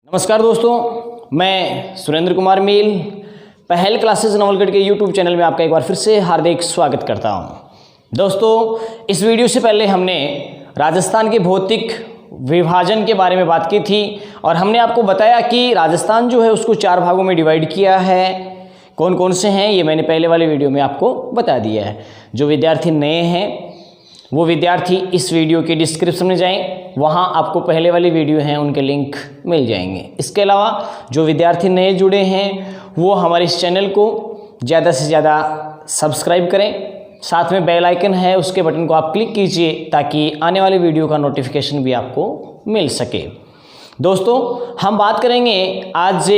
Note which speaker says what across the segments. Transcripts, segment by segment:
Speaker 1: नमस्कार दोस्तों, मैं सुरेंद्र कुमार मील पहल क्लासेस नवलगढ़ के YouTube चैनल में आपका एक बार फिर से हार्दिक स्वागत करता हूं। दोस्तों, इस वीडियो से पहले हमने राजस्थान के भौतिक विभाजन के बारे में बात की थी और हमने आपको बताया कि राजस्थान जो है उसको 4 भागों में डिवाइड किया है। कौन कौन से हैं ये मैंने पहले वाले वीडियो में आपको बता दिया है। जो विद्यार्थी नए हैं वो विद्यार्थी इस वीडियो के डिस्क्रिप्शन में जाएं, वहाँ आपको पहले वाली वीडियो हैं उनके लिंक मिल जाएंगे। इसके अलावा जो विद्यार्थी नए जुड़े हैं वो हमारे इस चैनल को ज़्यादा से ज़्यादा सब्सक्राइब करें, साथ में बेल आइकन है उसके बटन को आप क्लिक कीजिए ताकि आने वाली वीडियो का नोटिफिकेशन भी आपको मिल सके। दोस्तों, हम बात करेंगे आज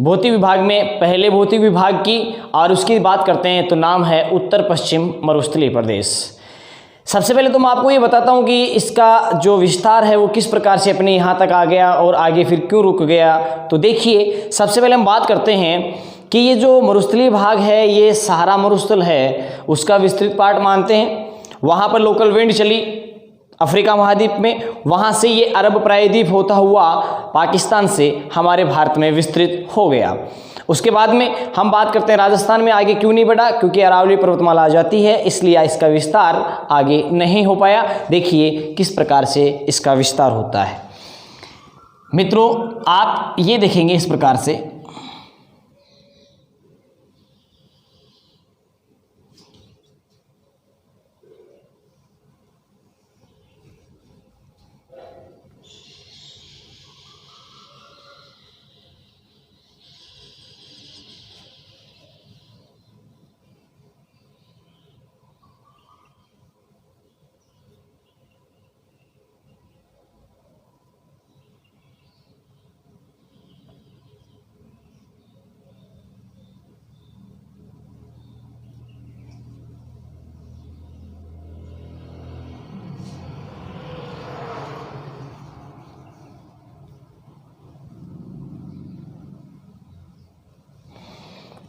Speaker 1: भौतिक विभाग में पहले भौतिक विभाग की, और उसकी बात करते हैं तो नाम है उत्तर पश्चिम मरुस्थलीय प्रदेश। सबसे पहले तो मैं आपको ये बताता हूँ कि इसका जो विस्तार है वो किस प्रकार से अपने यहाँ तक आ गया और आगे फिर क्यों रुक गया। तो देखिए, सबसे पहले हम बात करते हैं कि ये जो मरुस्थलीय भाग है ये सहारा मरुस्थल है, उसका विस्तृत पार्ट मानते हैं। वहाँ पर लोकल विंड चली अफ्रीका महाद्वीप में, वहाँ से ये अरब प्रायद्वीप होता हुआ पाकिस्तान से हमारे भारत में विस्तृत हो गया। उसके बाद में हम बात करते हैं राजस्थान में आगे क्यों नहीं बढ़ा, क्योंकि अरावली पर्वतमाला आ जाती है, इसलिए इसका विस्तार आगे नहीं हो पाया। देखिए किस प्रकार से इसका विस्तार होता है। मित्रों, आप ये देखेंगे इस प्रकार से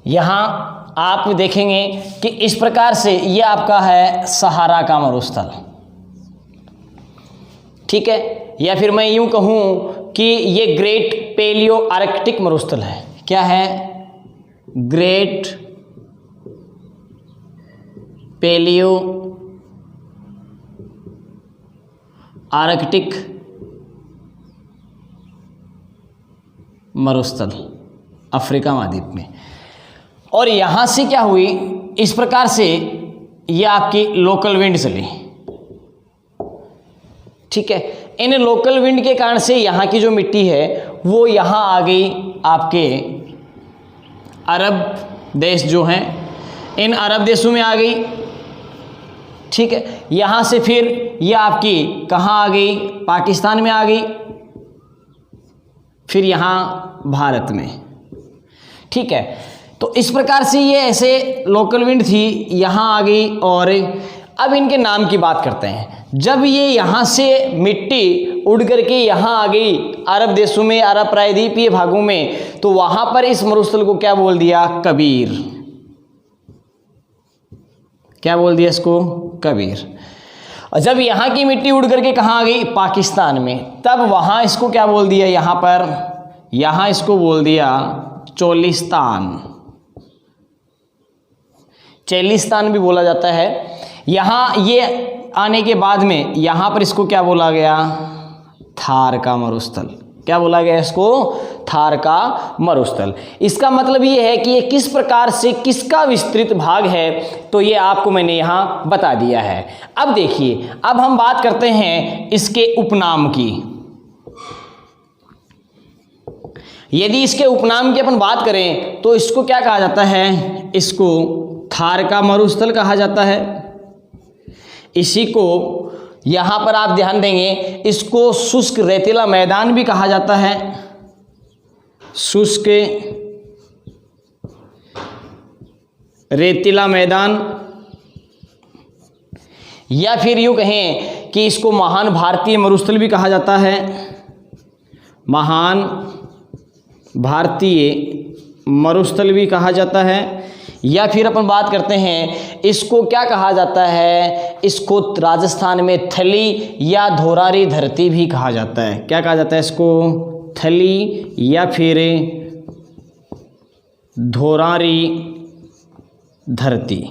Speaker 1: यहाँ आप देखेंगे कि इस प्रकार से ये आपका है सहारा का मरुस्थल, ठीक है। या फिर मैं यूं कहूँ कि ये ग्रेट पेलियो आर्कटिक मरुस्थल है। क्या है? ग्रेट पेलियो आर्कटिक मरुस्थल अफ्रीका महाद्वीप में। और यहाँ से क्या हुई, इस प्रकार से ये आपकी लोकल विंड चली, ठीक है। इन लोकल विंड के कारण से यहाँ की जो मिट्टी है वो यहाँ आ गई आपके अरब देश जो हैं, इन अरब देशों में आ गई, ठीक है। यहाँ से फिर ये आपकी कहाँ आ गई? पाकिस्तान में आ गई, फिर यहाँ भारत में, ठीक है। तो इस प्रकार से ये ऐसे लोकल विंड थी, यहाँ आ गई। और अब इनके नाम की बात करते हैं। जब ये यहाँ से मिट्टी उड़ करके यहाँ आ गई अरब देशों में, अरब प्रायद्वीपीय भागों में, तो वहाँ पर इस मरुस्थल को क्या बोल दिया? कबीर। क्या बोल दिया इसको? कबीर। और जब यहाँ की मिट्टी उड़ करके कहाँ आ गई? पाकिस्तान में, तब वहाँ इसको क्या बोल दिया? यहाँ इसको बोल दिया चोलिस्तान। चेलिस्तान भी बोला जाता है। यहाँ ये आने के बाद में यहाँ पर इसको क्या बोला गया? थार का मरुस्थल। क्या बोला गया इसको? थार का मरुस्थल। इसका मतलब ये है कि ये किस प्रकार से किसका विस्तृत भाग है, तो ये आपको मैंने यहाँ बता दिया है। अब देखिए, अब हम बात करते हैं इसके उपनाम की। यदि इसके उपनाम की अपन बात करें तो इसको क्या कहा जाता है? इसको थार का मरुस्थल कहा जाता है। इसी को यहाँ पर आप ध्यान देंगे, इसको शुष्क रेतीला मैदान भी कहा जाता है। शुष्क रेतीला मैदान, या फिर यूँ कहें कि इसको महान भारतीय मरुस्थल भी कहा जाता है। महान भारतीय मरुस्थल भी कहा जाता है। या फिर अपन बात करते हैं इसको क्या कहा जाता है? इसको राजस्थान में थली या धोरारी धरती भी कहा जाता है। क्या कहा जाता है इसको? थली या फिर धोरारी धरती।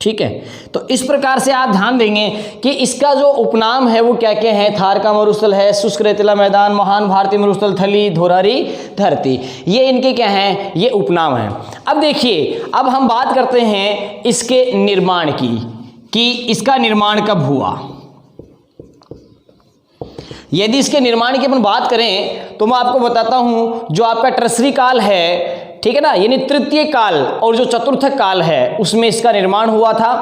Speaker 1: ठीक है, तो इस प्रकार से आप ध्यान देंगे कि इसका जो उपनाम है वो क्या क्या है। थार का मरुस्थल है, शुष्क रेतीला मैदान, महान भारतीय मरुस्थल, थली, धोरारी धरती, ये इनके क्या हैं, ये उपनाम हैं। अब देखिए, अब हम बात करते हैं इसके निर्माण की, कि इसका निर्माण कब हुआ। यदि इसके निर्माण की अपन बात करें तो मैं आपको बताता हूं, जो आपका ट्रसरी काल है, ठीक है ना, यानी तृतीय काल और जो चतुर्थक काल है उसमें इसका निर्माण हुआ था।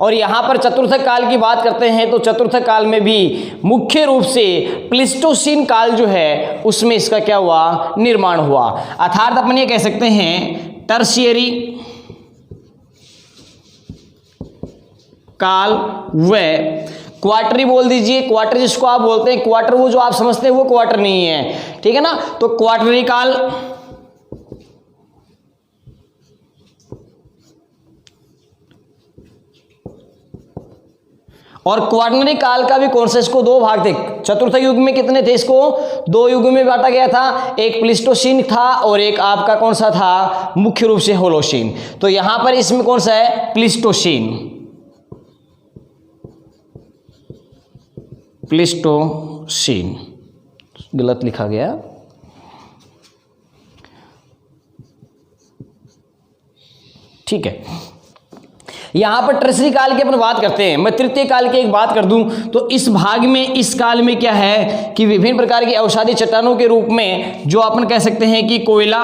Speaker 1: और यहां पर चतुर्थक काल की बात करते हैं तो चतुर्थक काल में भी मुख्य रूप से प्लीस्टोसीन काल जो है उसमें इसका क्या हुआ, निर्माण हुआ। अर्थात अपन ये कह सकते हैं टर्शियरी काल व क्वार्टरी बोल दीजिए, क्वार्टर जिसको आप बोलते हैं, क्वार्टर वो जो आप समझते हैं वो क्वार्टर नहीं है, ठीक है ना, तो क्वार्टरी काल और क्वार्टनरी काल का भी कौन सा, इसको दो भाग थे। चतुर्थ युग में कितने थे, इसको दो युगों में बांटा गया था, एक प्लीस्टोसीन था और एक आपका कौन सा था, मुख्य रूप से होलोसीन। तो यहां पर इसमें कौन सा है, प्लीस्टोसीन, प्लीस्टोसीन गलत लिखा गया, ठीक है। यहां पर ट्रसरी काल की अपन बात करते हैं। मैं तृतीय काल की एक बात कर दूं तो इस भाग में, इस काल में क्या है कि विभिन्न प्रकार की अवसादी चट्टानों के रूप में जो अपन कह सकते हैं कि कोयला,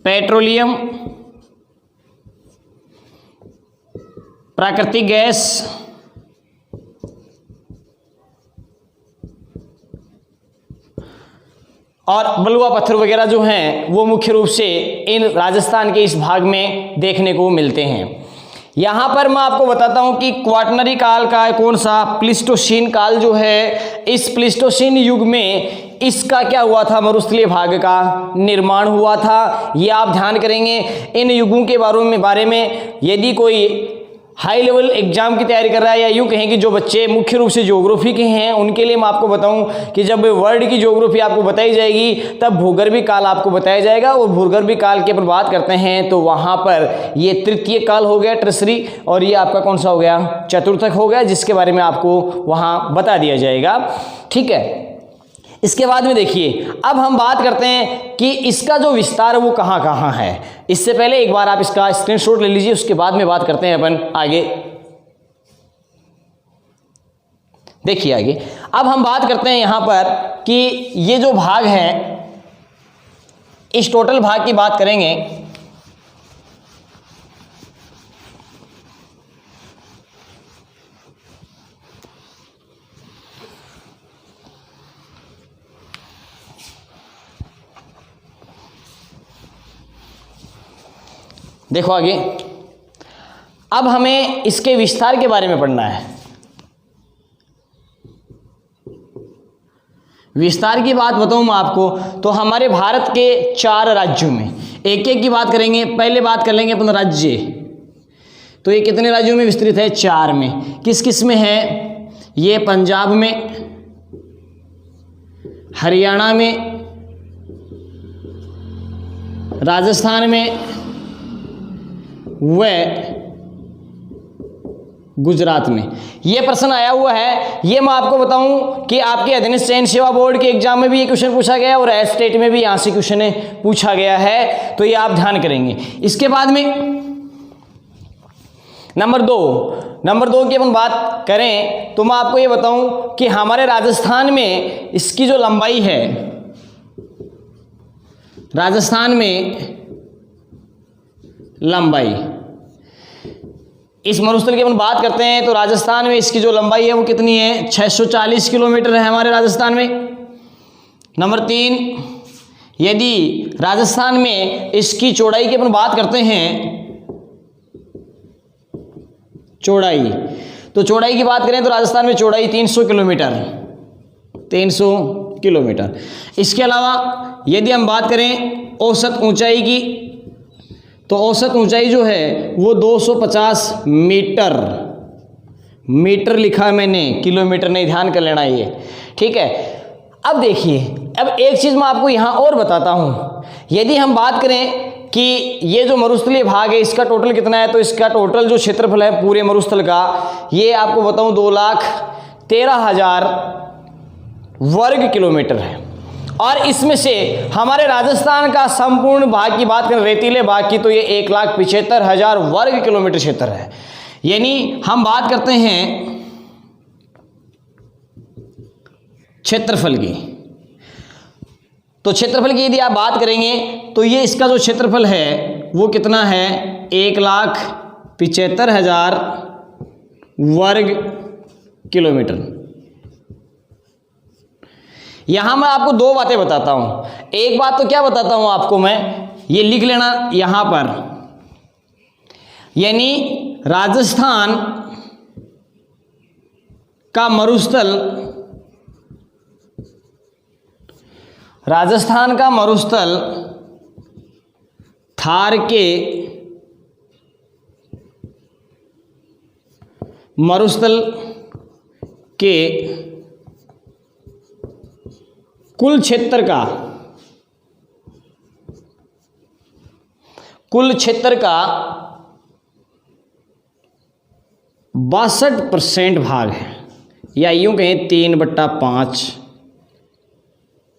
Speaker 1: पेट्रोलियम, प्राकृतिक गैस और बलुआ पत्थर वगैरह जो हैं वो मुख्य रूप से इन राजस्थान के इस भाग में देखने को मिलते हैं। यहाँ पर मैं आपको बताता हूँ कि क्वार्टनरी काल का कौन सा, प्लीस्टोसीन काल जो है, इस प्लीस्टोसीन युग में इसका क्या हुआ था, मरुस्थलीय भाग का निर्माण हुआ था। ये आप ध्यान करेंगे। इन युगों के बारे में यदि कोई हाई लेवल एग्जाम की तैयारी कर रहा है, या यूँ कहें कि जो बच्चे मुख्य रूप से ज्योग्राफी के हैं उनके लिए मैं आपको बताऊं कि जब वर्ल्ड की ज्योग्राफी आपको बताई जाएगी तब भूगर्भीय काल आपको बताया जाएगा। और भूगर्भीय काल की अपन बात करते हैं तो वहाँ पर ये तृतीय काल हो गया ट्रसरी, और ये आपका कौन सा हो गया, चतुर्थक हो गया, जिसके बारे में आपको वहाँ बता दिया जाएगा, ठीक है। इसके बाद में देखिए, अब हम बात करते हैं कि इसका जो विस्तार है वो कहाँ कहाँ है। इससे पहले एक बार आप इसका स्क्रीनशॉट ले लीजिए, उसके बाद में बात करते हैं अपन आगे। देखिए आगे, अब हम बात करते हैं यहां पर कि ये जो भाग है, इस टोटल भाग की बात करेंगे। देखो आगे, अब हमें इसके विस्तार के बारे में पढ़ना है। विस्तार की बात बताऊं मैं आपको तो हमारे भारत के 4 राज्यों में, एक एक की बात करेंगे। पहले बात कर लेंगे अपन राज्य, तो ये कितने राज्यों में विस्तृत है, 4 में। किस किस में है, ये पंजाब में, हरियाणा में, राजस्थान में व गुजरात में। ये प्रश्न आया हुआ है। ये मैं आपको बताऊं कि आपके अधीनस्थ चयन सेवा बोर्ड के एग्जाम में भी ये क्वेश्चन पूछा गया और स्टेट में भी यहां से क्वेश्चन पूछा गया है, तो ये आप ध्यान करेंगे। इसके बाद में नंबर दो की अपन बात करें तो मैं आपको ये बताऊं कि हमारे राजस्थान में इसकी जो लंबाई है, राजस्थान में लंबाई, इस मरुस्थल की अपन बात करते हैं तो राजस्थान में इसकी जो लंबाई है वो कितनी है, 640 किलोमीटर है हमारे राजस्थान में। नंबर 3, यदि राजस्थान में इसकी चौड़ाई की अपन बात करते हैं, चौड़ाई, तो चौड़ाई की बात करें तो राजस्थान में चौड़ाई 300 किलोमीटर, 300 किलोमीटर। इसके अलावा यदि हम बात करें औसत ऊंचाई की, तो औसत ऊंचाई जो है वो 250 मीटर मीटर लिखा मैंने, किलोमीटर नहीं, ध्यान कर लेना ये, ठीक है। अब देखिए, अब एक चीज़ मैं आपको यहाँ और बताता हूँ। यदि हम बात करें कि ये जो मरुस्थलीय भाग है इसका टोटल कितना है, तो इसका टोटल जो क्षेत्रफल है पूरे मरुस्थल का, ये आपको बताऊँ 2,13,000 वर्ग किलोमीटर है। और इसमें से हमारे राजस्थान का संपूर्ण भाग की बात करें, रेतीले भाग की, तो ये 1,75,000 वर्ग किलोमीटर क्षेत्र है। यानी हम बात करते हैं क्षेत्रफल की, तो क्षेत्रफल की यदि आप बात करेंगे तो ये इसका जो क्षेत्रफल है वो कितना है, 1,75,000 वर्ग किलोमीटर। यहां मैं आपको दो बातें बताता हूं। एक बात तो क्या बताता हूं आपको मैं, ये लिख लेना यहां पर, यानी राजस्थान का मरुस्थल, राजस्थान का मरुस्थल थार के मरुस्थल के कुल क्षेत्र का 62% भाग है, या यूं कहें 3/5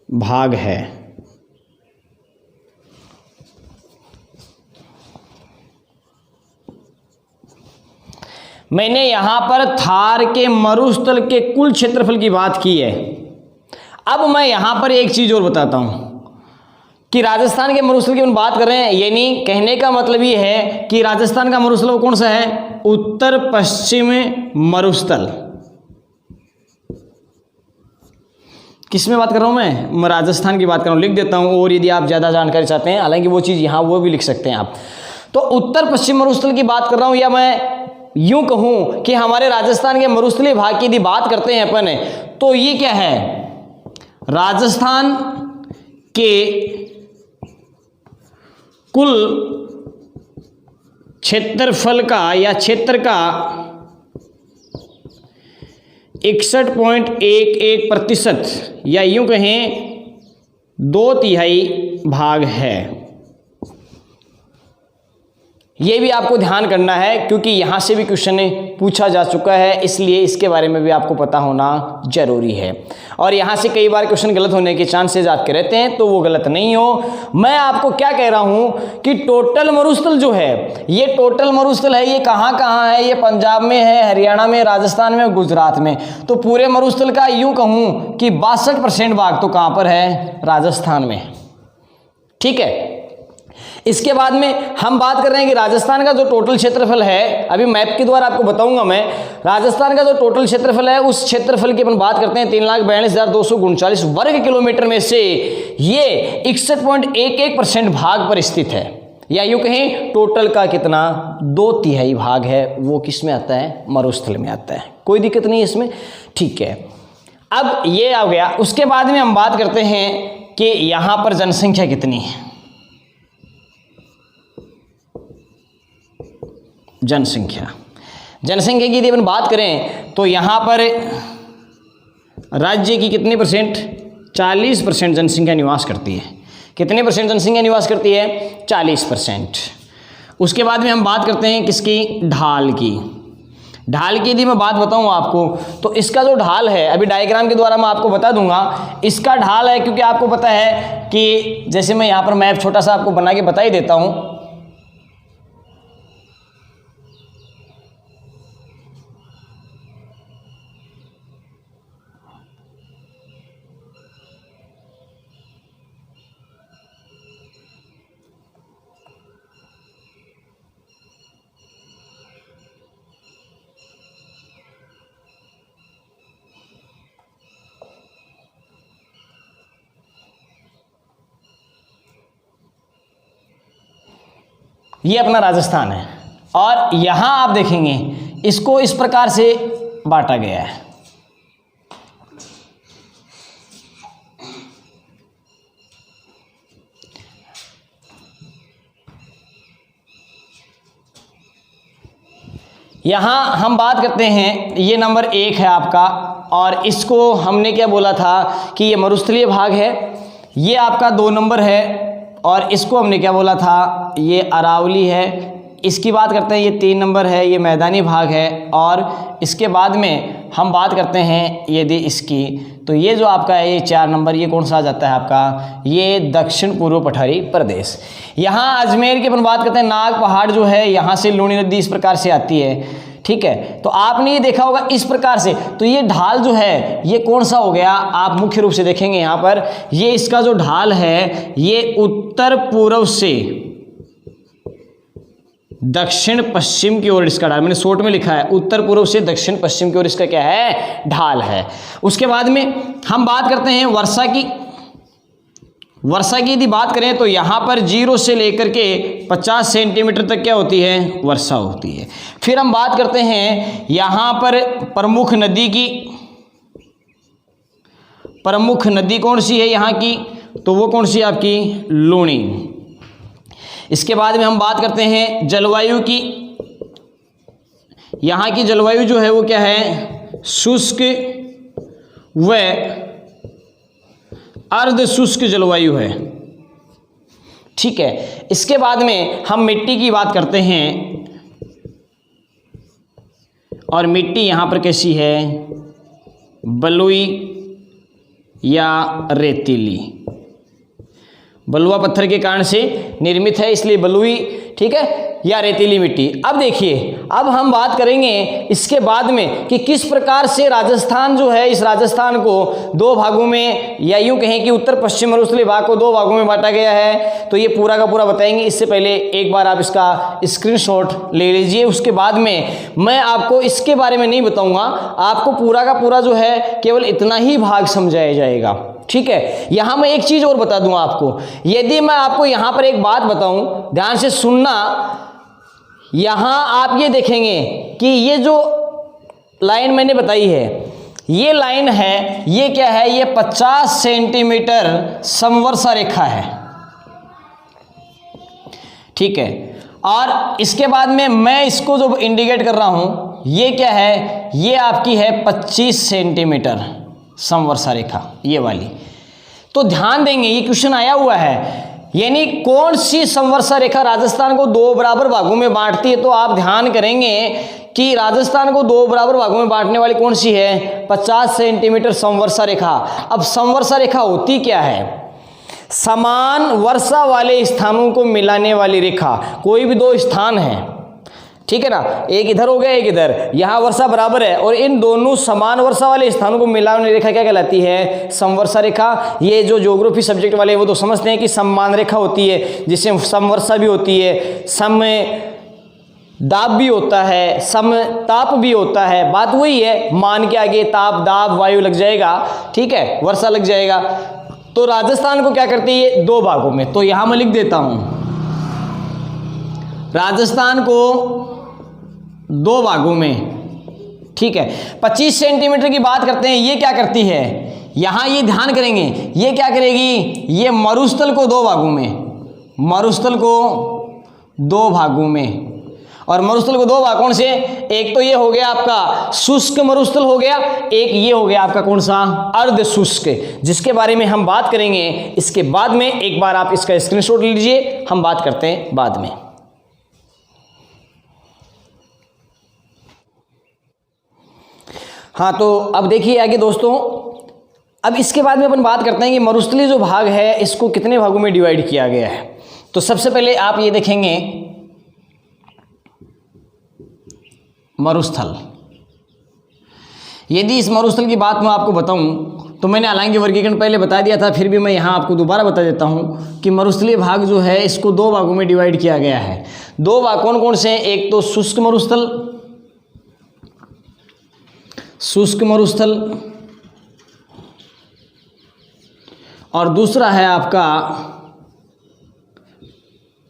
Speaker 1: भाग है। मैंने यहां पर थार के मरुस्थल के कुल क्षेत्रफल की बात की है। अब मैं यहां पर एक चीज और बताता हूं कि राजस्थान के मरुस्थल की हम बात कर रहे हैं, यानी कहने का मतलब ये है कि राजस्थान का मरुस्थल वो कौन सा है, उत्तर पश्चिम मरुस्थल। किस में बात कर रहा हूं मैं राजस्थान की बात कर रहा हूं, लिख देता हूं। और यदि आप ज्यादा जानकारी चाहते हैं, हालांकि वो चीज यहां वो भी लिख सकते हैं आप, तो उत्तर पश्चिम मरुस्थल की बात कर रहा हूं, या मैं यूं कहूं कि हमारे राजस्थान के मरुस्थलीय भाग की यदि बात करते हैं अपन, तो ये क्या है, राजस्थान के कुल क्षेत्रफल का या क्षेत्र का 61.11%, या यूं कहें 2/3 भाग है। ये भी आपको ध्यान करना है, क्योंकि यहां से भी क्वेश्चन पूछा जा चुका है, इसलिए इसके बारे में भी आपको पता होना जरूरी है। और यहां से कई बार क्वेश्चन गलत होने के चांसेस आपके रहते हैं, तो वो गलत नहीं हो। मैं आपको क्या कह रहा हूं कि टोटल मरुस्थल जो है, ये टोटल मरुस्थल है, ये कहां कहां है, ये पंजाब में है, हरियाणा में, राजस्थान में, गुजरात में। तो पूरे मरुस्थल का यूं कहूं कि 62% भाग तो कहां पर है, राजस्थान में, ठीक है। इसके बाद में हम बात कर रहे हैं कि राजस्थान का जो टोटल क्षेत्रफल है, अभी मैप के द्वारा आपको बताऊंगा मैं, राजस्थान का जो टोटल क्षेत्रफल है उस क्षेत्रफल की अपन बात करते हैं 3,42,239 वर्ग किलोमीटर में से ये 61.11% भाग पर स्थित है, या यूं कहें टोटल का कितना 2/3 भाग है, वो किस में आता है, मरुस्थल में आता है। कोई दिक्कत नहीं है इसमें, ठीक है। अब ये आ गया। उसके बाद में हम बात करते हैं कि यहां पर जनसंख्या कितनी है। जनसंख्या की यदि अपन बात करें तो यहां पर राज्य की कितने परसेंट, 40% जनसंख्या निवास करती है। कितने परसेंट जनसंख्या निवास करती है, 40%। उसके बाद में हम बात करते हैं किसकी, ढाल की। ढाल की यदि मैं बात बताऊं आपको, तो इसका जो ढाल है, अभी डायग्राम के द्वारा मैं आपको बता दूंगा, इसका ढाल है, क्योंकि आपको पता है कि जैसे मैं यहां पर मैप छोटा सा आपको बना के बता ही देता हूं। ये अपना राजस्थान है, और यहां आप देखेंगे इसको इस प्रकार से बांटा गया है। यहाँ हम बात करते हैं, ये नंबर 1 है आपका, और इसको हमने क्या बोला था कि ये मरुस्थलीय भाग है। ये आपका 2 नंबर है, और इसको हमने क्या बोला था, ये अरावली है। इसकी बात करते हैं, ये 3 नंबर है, ये मैदानी भाग है। और इसके बाद में हम बात करते हैं यदि इसकी, तो ये जो आपका है ये 4 नंबर, ये कौन सा आ जाता है आपका, ये दक्षिण पूर्व पठारी प्रदेश। यहाँ अजमेर की अपन बात करते हैं, नाग पहाड़ जो है यहाँ से लूणी नदी इस प्रकार से आती है, ठीक है। तो आपने ये देखा होगा इस प्रकार से, तो ये ढाल जो है ये कौन सा हो गया, आप मुख्य रूप से देखेंगे यहाँ पर, ये इसका जो ढाल है ये उत्तर पूर्व से दक्षिण पश्चिम की ओर इसका ढाल, मैंने शॉर्ट में लिखा है उत्तर पूर्व से दक्षिण पश्चिम की ओर इसका क्या है, ढाल है। उसके बाद में हम बात करते हैं वर्षा की। वर्षा की यदि बात करें तो यहाँ पर 0 से लेकर के 50 सेंटीमीटर तक क्या होती है, वर्षा होती है। फिर हम बात करते हैं यहाँ पर प्रमुख नदी की। प्रमुख नदी कौन सी है यहाँ की, तो वो कौन सी है आपकी, लूणी। इसके बाद में हम बात करते हैं जलवायु की। यहाँ की जलवायु जो है वो क्या है, शुष्क व अर्ध शुष्क जलवायु है, ठीक है। इसके बाद में हम मिट्टी की बात करते हैं, और मिट्टी यहाँ पर कैसी है, बलुई या रेतीली। बलुआ पत्थर के कारण से निर्मित है, इसलिए बलुई, ठीक है, या रेतीली मिट्टी। अब देखिए, अब हम बात करेंगे इसके बाद में कि किस प्रकार से राजस्थान जो है, इस राजस्थान को 2 भागों में, या यूं कहें कि उत्तर पश्चिम मरुस्थलीय भाग को 2 भागों में बांटा गया है। तो ये पूरा का पूरा बताएंगे। इससे पहले एक बार आप इसका स्क्रीनशॉट ले लीजिए। उसके बाद में मैं आपको इसके बारे में नहीं बताऊंगा, आपको पूरा का पूरा जो है केवल इतना ही भाग समझाया जाएगा, ठीक है। यहां मैं एक चीज और बता दूंगा आपको, यदि मैं आपको यहां पर एक बात बताऊं, ध्यान से सुनना। यहां आप ये देखेंगे कि ये जो लाइन मैंने बताई है, ये लाइन है, ये क्या है, ये 50 सेंटीमीटर समवर्षा रेखा है, ठीक है। और इसके बाद में मैं इसको जो इंडिकेट कर रहा हूं, ये क्या है, ये आपकी है 25 सेंटीमीटर समवर्षा रेखा, ये वाली। तो ध्यान देंगे, ये क्वेश्चन आया हुआ है, यानी कौन सी समवर्षा रेखा राजस्थान को 2 बराबर भागों में बांटती है। तो आप ध्यान करेंगे कि राजस्थान को 2 बराबर भागों में बांटने वाली कौन सी है, 50 सेंटीमीटर समवर्षा रेखा। अब समवर्षा रेखा होती क्या है, समान वर्षा वाले स्थानों को मिलाने वाली रेखा। कोई भी 2 स्थान है, ठीक है ना, एक इधर हो गया एक इधर, यहाँ वर्षा बराबर है, और इन दोनों समान वर्षा वाले स्थानों को मिलाने रेखा क्या कहलाती है, समवर्षा रेखा। ये जो ज्योग्राफी सब्जेक्ट वाले वो तो समझते हैं कि समान रेखा होती है, जिसमें समवर्षा भी होती है, सम दाब भी होता है, सम ताप भी होता है। बात वही है, मान के आगे ताप दाब वायु लग जाएगा, ठीक है, वर्षा लग जाएगा। तो राजस्थान को क्या करती है, 2 भागों में। तो यहां मैं लिख देता हूं, राजस्थान को 2 भागों में, ठीक है। 25 सेंटीमीटर की बात करते हैं, ये क्या करती है, यहां ये ध्यान करेंगे, ये क्या करेगी, ये मरुस्थल को 2 भागों में, मरुस्थल को 2 भागों में। और मरुस्थल को 2 भाग कौन से, एक तो ये हो गया आपका शुष्क मरुस्थल हो गया, एक ये हो गया आपका कौन सा, अर्ध शुष्क, जिसके बारे में हम बात करेंगे इसके बाद में। एक बार आप इसका स्क्रीनशॉट लीजिए, हम बात करते हैं बाद में। हाँ, तो अब देखिए आगे दोस्तों, अब इसके बाद में अपन बात करते हैं कि मरुस्थलीय जो भाग है इसको कितने भागों में डिवाइड किया गया है। तो सबसे पहले आप ये देखेंगे मरुस्थल। यदि इस मरुस्थल की बात मैं आपको बताऊं तो मैंने हालांकि वर्गीकरण पहले बता दिया था, फिर भी मैं यहाँ आपको दोबारा बता देता हूँ कि मरुस्थलीय भाग जो है इसको 2 भागों में डिवाइड किया गया है। 2 भाग कौन कौन से हैं, एक तो शुष्क मरुस्थल, शुष्क मरुस्थल, और दूसरा है आपका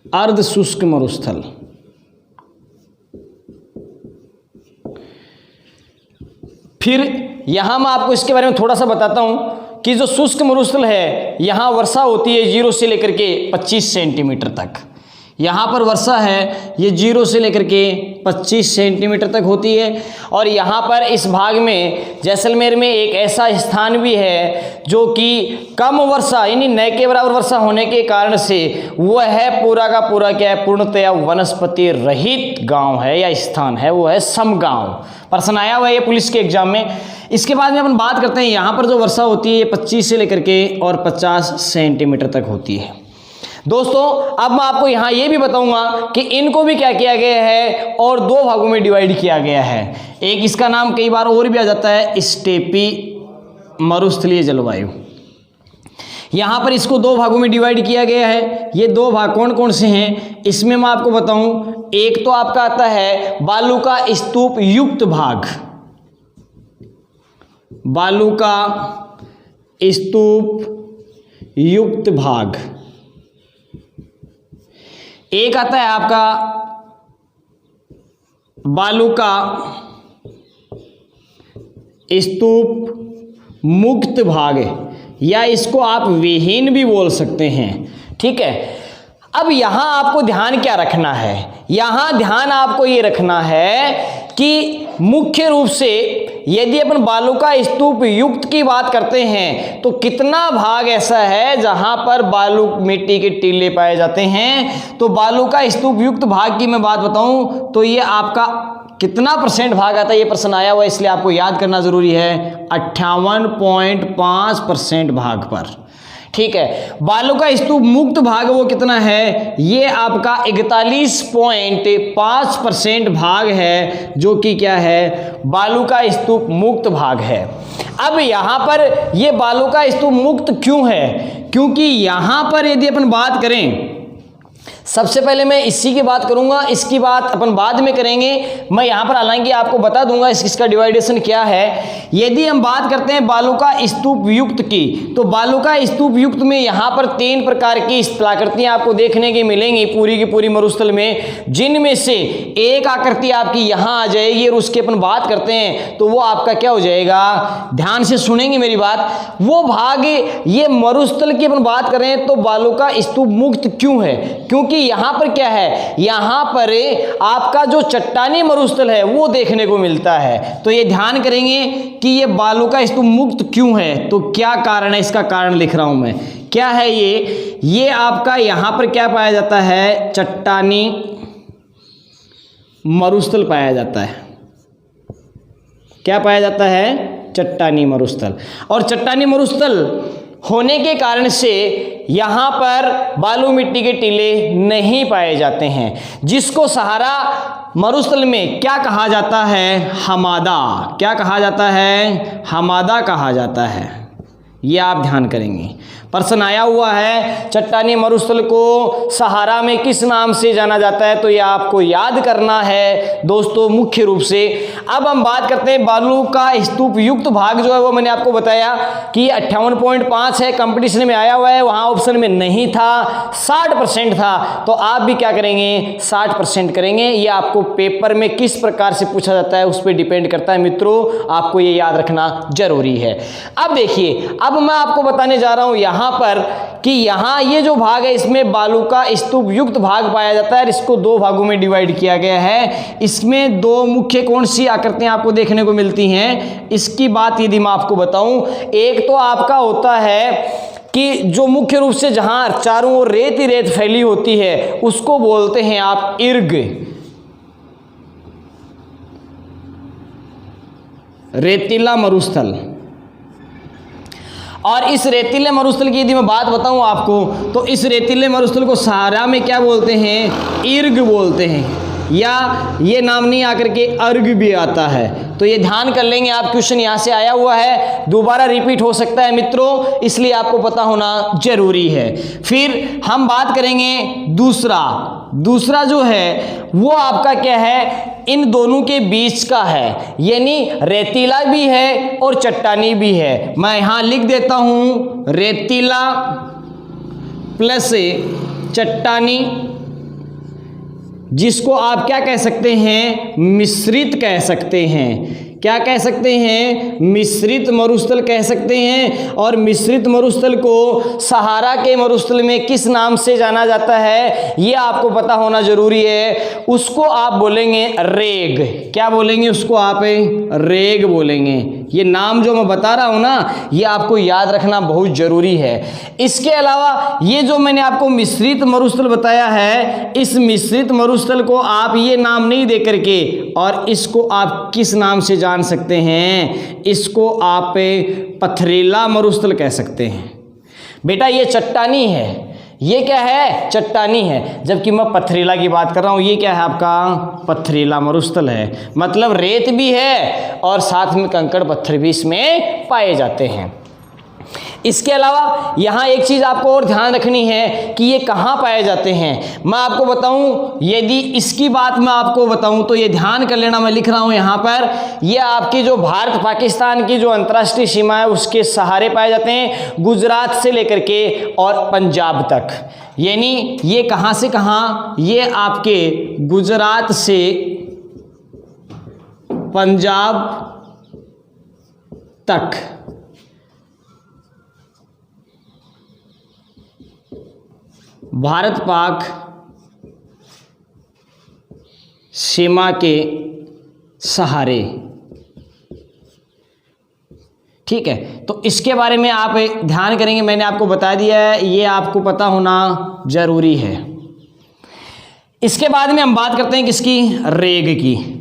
Speaker 1: अर्ध शुष्क मरुस्थल। फिर यहां मैं आपको इसके बारे में थोड़ा सा बताता हूं कि जो शुष्क मरुस्थल है यहां वर्षा होती है 0 से लेकर के 25 सेंटीमीटर तक। यहाँ पर वर्षा है ये 0 से लेकर के 25 सेंटीमीटर तक होती है। और यहाँ पर इस भाग में जैसलमेर में एक ऐसा स्थान भी है जो कि कम वर्षा यानी न के बराबर वर्षा होने के कारण से वह है पूरा का पूरा क्या है, पूर्णतया वनस्पति रहित गांव है या स्थान है, वो है समगांव। प्रश्न आया हुआ है ये पुलिस के एग्जाम में। इसके बाद में अपन बात करते हैं यहाँ पर जो वर्षा होती है ये 25 से लेकर के और 50 सेंटीमीटर तक होती है। दोस्तों अब मैं आपको यहाँ ये भी बताऊंगा कि इनको भी क्या किया गया है और 2 भागों में डिवाइड किया गया है। एक इसका नाम कई बार और भी आ जाता है स्टेपी मरुस्थलीय जलवायु। यहाँ पर इसको 2 भागों में डिवाइड किया गया है। ये 2 भाग कौन कौन से हैं इसमें मैं आपको बताऊं। एक तो आपका आता है बालू का स्तूप युक्त भाग, बालू का स्तूप युक्त भाग। एक आता है आपका बालू का स्तूप मुक्त भाग, या इसको आप विहीन भी बोल सकते हैं। ठीक है, अब यहां आपको ध्यान क्या रखना है, यहां ध्यान आपको ये रखना है कि मुख्य रूप से यदि अपन बालू का स्तूप युक्त की बात करते हैं तो कितना भाग ऐसा है जहां पर बालू मिट्टी के टीले पाए जाते हैं। तो बालू का स्तूप युक्त भाग की मैं बात बताऊं तो ये आपका कितना % भाग आता है, ये प्रश्न आया हुआ है इसलिए आपको याद करना जरूरी है 58.5% भाग पर। ठीक है, बालू का स्तूप मुक्त भाग वो कितना है, ये आपका 41.5% भाग है जो कि क्या है, बालू का स्तूप मुक्त भाग है। अब यहां पर ये बालू का स्तूप मुक्त क्यों है, क्योंकि यहां पर यदि अपन बात करें, सबसे पहले मैं इसी की बात करूंगा, इसकी बात अपन बाद में करेंगे। मैं यहां पर हालांकि आपको बता दूंगा इसका डिवाइडेशन क्या है। यदि हम बात करते हैं बालू का स्तूप युक्त की, तो बालू का स्तूप युक्त में यहां पर 3 प्रकार की आकृतियां आपको देखने की मिलेंगी पूरी की पूरी मरुस्थल में, जिनमें से एक आकृति आपकी यहां आ जाएगी और उसकी अपन बात करते हैं तो वो आपका क्या हो जाएगा, ध्यान से सुनेंगे मेरी बात। वो भाग ये मरुस्थल की अपन बात करें तो बालू का स्तूप मुक्त क्यों है, क्योंकि यहां पर क्या है, यहां पर आपका जो चट्टानी मरुस्थल है वो देखने को मिलता है। तो ये ध्यान करेंगे कि ये बालू का स्तूप मुक्त क्यों है, तो क्या कारण है, इसका कारण लिख रहा हूं मैं। क्या है ये आपका यहां पर क्या पाया जाता है, चट्टानी मरुस्थल पाया जाता है। क्या पाया जाता है, चट्टानी मरुस्थल। और चट्टानी मरुस्थल होने के कारण से यहाँ पर बालू मिट्टी के टीले नहीं पाए जाते हैं, जिसको सहारा मरुस्थल में क्या कहा जाता है, हमादा। क्या कहा जाता है, हमादा कहा जाता है। ये आप ध्यान करेंगे। प्रश्न आया हुआ है चट्टानी मरुस्थल को सहारा में किस नाम से जाना जाता है, तो ये आपको याद करना है दोस्तों मुख्य रूप से। अब हम बात करते हैं बालू का स्तूप युक्त भाग जो है वो मैंने आपको बताया कि 58.5 है, कंपटीशन में आया हुआ है, वहां ऑप्शन में नहीं था, 60% था। तो आप भी क्या करेंगे, 60% करेंगे। ये आपको पेपर में किस प्रकार से पूछा जाता है उस पर डिपेंड करता है मित्रों, आपको ये याद रखना जरूरी है। अब देखिए, अब मैं आपको बताने जा रहा हूं यहां पर कि यहां ये जो भाग है इसमें बालू का स्तूप युक्त भाग पाया जाता है। इसको 2 भागों में डिवाइड किया गया है। इसमें 2 मुख्य कौन सी आकृतियां आपको देखने को मिलती हैं, इसकी बात यदि मैं आपको बताऊं, एक तो आपका होता है कि जो मुख्य रूप से जहां चारों ओर रेत ही रेत फैली होती है उसको बोलते हैं आप इर्ग, रेतीला मरुस्थल। और इस रेतीले मरुस्थल की यदि मैं बात बताऊं आपको, तो इस रेतीले मरुस्थल को सहारा में क्या बोलते हैं, इर्ग बोलते हैं, या ये नाम नहीं आकर के अर्ग भी आता है। तो ये ध्यान कर लेंगे आप, क्वेश्चन यहाँ से आया हुआ है, दोबारा रिपीट हो सकता है मित्रों, इसलिए आपको पता होना जरूरी है। फिर हम बात करेंगे दूसरा जो है वो आपका क्या है, इन दोनों के बीच का है, यानी रेतीला भी है और चट्टानी भी है। मैं यहां लिख देता हूं रेतीला प्लस चट्टानी, जिसको आप क्या कह सकते हैं, मिश्रित कह सकते हैं। क्या कह सकते हैं, मिश्रित मरुस्थल कह सकते हैं। और मिश्रित मरुस्थल को सहारा के मरुस्थल में किस नाम से जाना जाता है, ये आपको पता होना जरूरी है। उसको आप बोलेंगे रेग। क्या बोलेंगे उसको आप, रेग बोलेंगे। ये नाम जो मैं बता रहा हूं ना, ये आपको याद रखना बहुत जरूरी है। इसके अलावा ये जो मैंने आपको मिश्रित मरुस्थल बताया है, इस मिश्रित मरुस्थल को आप ये नाम नहीं दे करके और इसको आप किस नाम से जान सकते हैं, इसको आप पथरीला मरुस्थल कह सकते हैं। बेटा ये चट्टानी है, ये क्या है, चट्टानी है, जबकि मैं पथरीला की बात कर रहा हूं। ये क्या है आपका, पथरीला मरुस्थल है। मतलब रेत भी है और साथ में कंकड़ पत्थर भी इसमें पाए जाते हैं। इसके अलावा यहाँ एक चीज़ आपको और ध्यान रखनी है कि ये कहाँ पाए जाते हैं। मैं आपको बताऊं, यदि इसकी बात मैं आपको बताऊं तो ये ध्यान कर लेना, मैं लिख रहा हूं यहाँ पर, ये आपकी जो भारत पाकिस्तान की जो अंतर्राष्ट्रीय सीमा है उसके सहारे पाए जाते हैं, गुजरात से लेकर के और पंजाब तक। यानी ये कहाँ से कहाँ, ये आपके गुजरात से पंजाब तक भारत पाक सीमा के सहारे। ठीक है, तो इसके बारे में आप ध्यान करेंगे, मैंने आपको बता दिया है, ये आपको पता होना जरूरी है। इसके बाद में हम बात करते हैं किसकी, रेग की।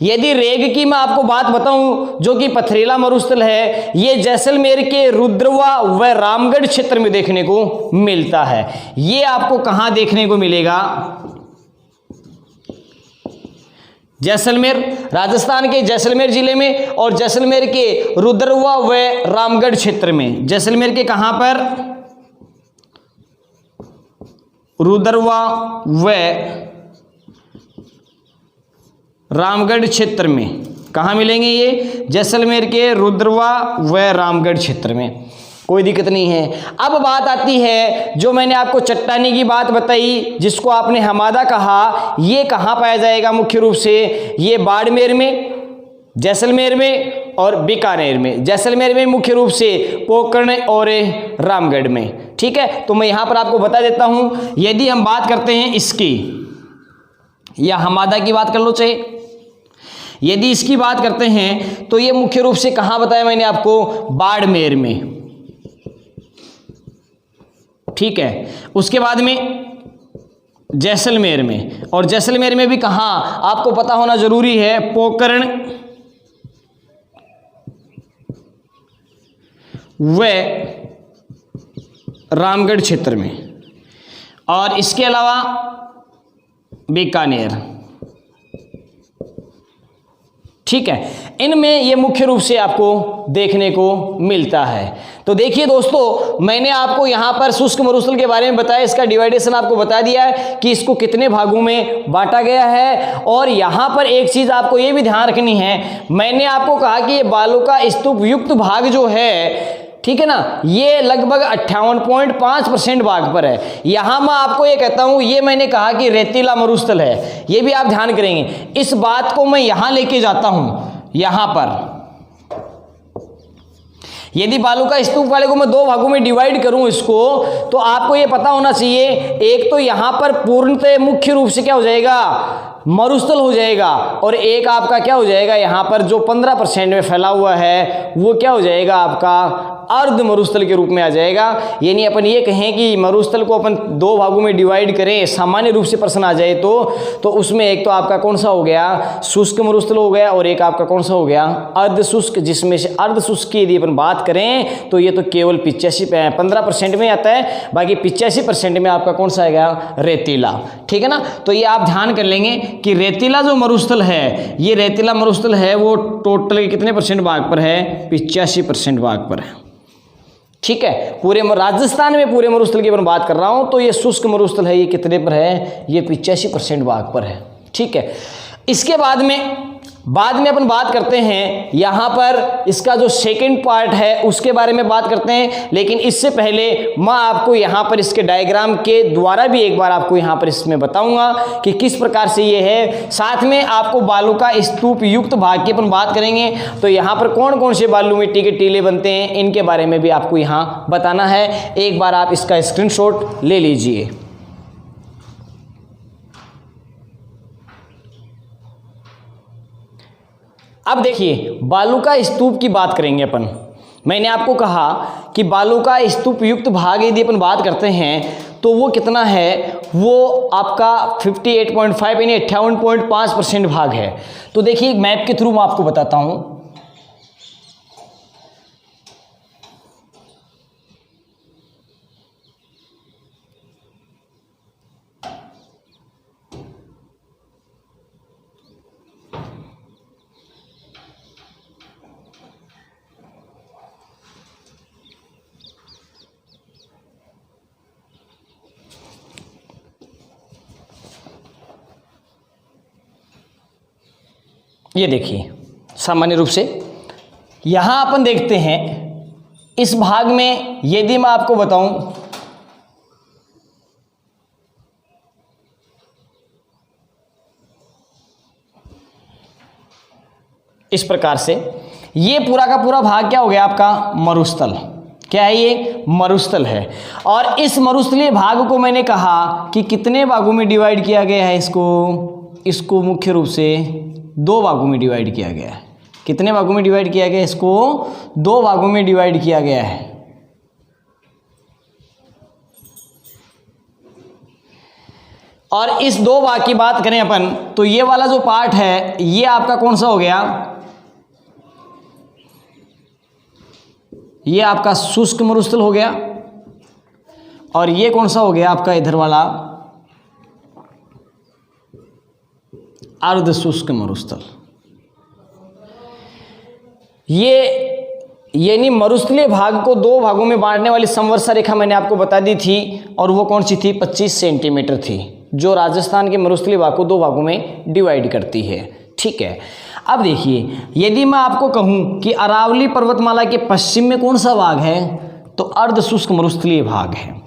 Speaker 1: यदि रेग की मैं आपको बात बताऊं, जो कि पथरीला मरुस्थल है, ये जैसलमेर के रुद्रवा व रामगढ़ क्षेत्र में देखने को मिलता है। ये आपको कहां देखने को मिलेगा, जैसलमेर, राजस्थान के जैसलमेर जिले में और जैसलमेर के रुद्रवा व रामगढ़ क्षेत्र में। जैसलमेर के कहां पर, रुद्रवा व रामगढ़ क्षेत्र में। कहाँ मिलेंगे ये, जैसलमेर के रुद्रवा व रामगढ़ क्षेत्र में। कोई दिक्कत नहीं है। अब बात आती है, जो मैंने आपको चट्टानी की बात बताई, जिसको आपने हमादा कहा, ये कहाँ पाया जाएगा मुख्य रूप से, ये बाड़मेर में, जैसलमेर में और बीकानेर में। जैसलमेर में मुख्य रूप से पोकरण और रामगढ़ में। ठीक है, तो मैं यहाँ पर आपको बता देता हूँ, यदि हम बात करते हैं इसकी, या हमादा की बात कर लो चाहे, यदि इसकी बात करते हैं तो ये मुख्य रूप से कहां बताया मैंने आपको, बाड़मेर में। ठीक है, उसके बाद में जैसलमेर में, और जैसलमेर में भी कहां आपको पता होना जरूरी है, पोकरण व रामगढ़ क्षेत्र में, और इसके अलावा बीकानेर। ठीक है, इनमें ये मुख्य रूप से आपको देखने को मिलता है। तो देखिए दोस्तों, मैंने आपको यहाँ पर शुष्क मरुस्थल के बारे में बताया, इसका डिवाइडेशन आपको बता दिया है कि इसको कितने भागों में बांटा गया है। और यहाँ पर एक चीज़ आपको ये भी ध्यान रखनी है, मैंने आपको कहा कि ये बालू का स्तूप युक्त भाग जो है, ठीक है ना, ये लगभग 58.5% भाग पर है। यहां मैं आपको ये कहता हूं, ये मैंने कहा कि रेतीला मरुस्थल है, ये भी आप ध्यान करेंगे। इस बात को मैं यहां लेके जाता हूं, यहां पर यदि बालू का स्तूप वाले को मैं दो भागों में डिवाइड करूं इसको, तो आपको ये पता होना चाहिए, एक तो यहां पर पूर्णतः मुख्य रूप से क्या हो जाएगा, मरुस्थल हो जाएगा, और एक आपका क्या हो जाएगा, यहाँ पर जो 15% में फैला हुआ है वो क्या हो जाएगा, आपका अर्ध मरुस्थल के रूप में आ जाएगा। यानी अपन ये कहें कि मरुस्थल को अपन दो भागों में डिवाइड करें, सामान्य रूप से प्रश्न आ जाए तो उसमें एक तो आपका कौन सा हो गया, शुष्क मरुस्थल हो गया, और एक आपका कौन सा हो गया, अर्ध शुष्क। जिसमें से अर्ध शुष्क की यदि अपन बात करें तो ये तो केवल 15% में आता है, बाकी 85% में आपका कौन सा आएगा, रेतीला। ठीक है ना, तो ये आप ध्यान कर लेंगे कि रेतीला जो मरुस्थल है, ये रेतीला मरुस्थल है, वो टोटल कितने परसेंट भाग पर है, 85% भाग पर है। ठीक है, पूरे राजस्थान में पूरे मरुस्थल की मैं बात कर रहा हूं, तो ये शुष्क मरुस्थल है, ये कितने पर है, ये 85% भाग पर है। ठीक है, इसके बाद में बाद में अपन बात करते हैं यहाँ पर इसका जो सेकंड पार्ट है उसके बारे में बात करते हैं, लेकिन इससे पहले मैं आपको यहाँ पर इसके डायग्राम के द्वारा भी एक बार आपको यहाँ पर इसमें बताऊंगा कि किस प्रकार से ये है। साथ में आपको बालू का स्तूप युक्त भाग की अपन बात करेंगे, तो यहाँ पर कौन कौन से बालू मिट्टी के टीले बनते हैं इनके बारे में भी आपको यहाँ बताना है। एक बार आप इसका स्क्रीनशॉट ले लीजिए। अब देखिए बालू का स्तूप की बात करेंगे अपन। मैंने आपको कहा कि बालू का स्तूप युक्त भाग यदि अपन बात करते हैं तो वो कितना है, वो आपका 58.5 यानी 58.5% भाग है। तो देखिए एक मैप के थ्रू मैं आपको बताता हूं। ये देखिए सामान्य रूप से यहां अपन देखते हैं इस भाग में यदि मैं आपको बताऊं इस प्रकार से, ये पूरा का पूरा भाग क्या हो गया आपका मरुस्थल। क्या है ये? मरुस्थल है। और इस मरुस्थलीय भाग को मैंने कहा कि कितने भागों में डिवाइड किया गया है, इसको मुख्य रूप से 2 भागों में डिवाइड किया गया है। कितने भागों में डिवाइड किया गया? इसको 2 भागों में डिवाइड किया गया है। और इस 2 भाग की बात करें अपन तो ये वाला जो पार्ट है ये आपका कौन सा हो गया? ये आपका शुष्क मरुस्थल हो गया। और ये कौन सा हो गया आपका? इधर वाला अर्ध शुष्क मरुस्थल। ये यानी मरुस्थलीय भाग को 2 भागों में बांटने वाली समवर्षा रेखा मैंने आपको बता दी थी, और वो कौन सी थी? 25 सेंटीमीटर थी, जो राजस्थान के मरुस्थलीय भाग को 2 भागों में डिवाइड करती है। ठीक है। अब देखिए यदि मैं आपको कहूं कि अरावली पर्वतमाला के पश्चिम में कौन सा भाग है, तो अर्ध शुष्क मरुस्थलीय भाग है।